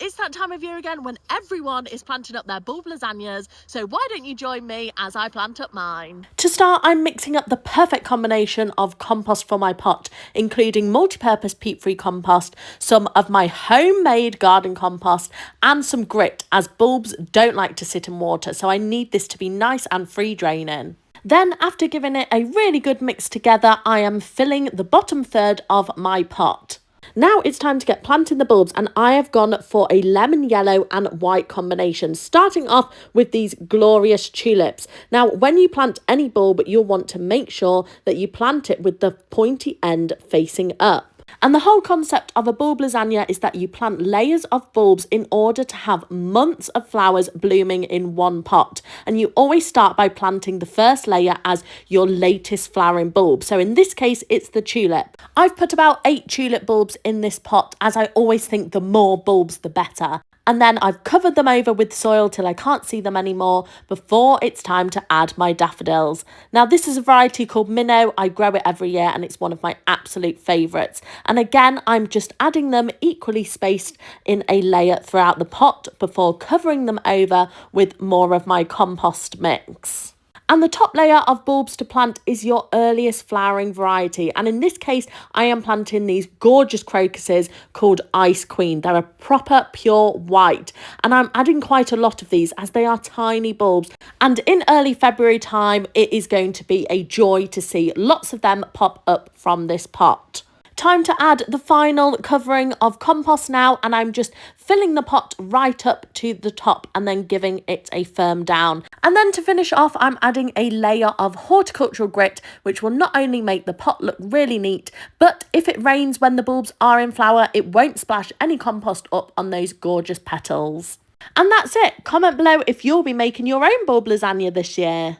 It's that time of year again when everyone is planting up their bulb lasagnas, so why don't you join me as I plant up mine? To start, I'm mixing up the perfect combination of compost for my pot, including multi-purpose peat-free compost, some of my homemade garden compost, and some grit, as bulbs don't like to sit in water, so I need this to be nice and free draining. Then, after giving it a really good mix together, I am filling the bottom third of my pot. Now it's time to get planting the bulbs, and I have gone for a lemon yellow and white combination, starting off with these glorious tulips. Now, when you plant any bulb, you'll want to make sure that you plant it with the pointy end facing up. And the whole concept of a bulb lasagna is that you plant layers of bulbs in order to have months of flowers blooming in one pot. And you always start by planting the first layer as your latest flowering bulb. So in this case, it's the tulip. I've put about 8 tulip bulbs in this pot, as I always think the more bulbs, the better. And then I've covered them over with soil till I can't see them anymore before it's time to add my daffodils. Now, this is a variety called Minnow. I grow it every year and it's one of my absolute favourites. And again, I'm just adding them equally spaced in a layer throughout the pot before covering them over with more of my compost mix. And the top layer of bulbs to plant is your earliest flowering variety. And in this case, I am planting these gorgeous crocuses called Ice Queen. They're a proper pure white. And I'm adding quite a lot of these as they are tiny bulbs. And in early February time, it is going to be a joy to see lots of them pop up from this pot. Time to add the final covering of compost now, and I'm just filling the pot right up to the top and then giving it a firm down. And then to finish off, I'm adding a layer of horticultural grit, which will not only make the pot look really neat, but if it rains when the bulbs are in flower, it won't splash any compost up on those gorgeous petals. And that's it. Comment below if you'll be making your own bulb lasagna this year.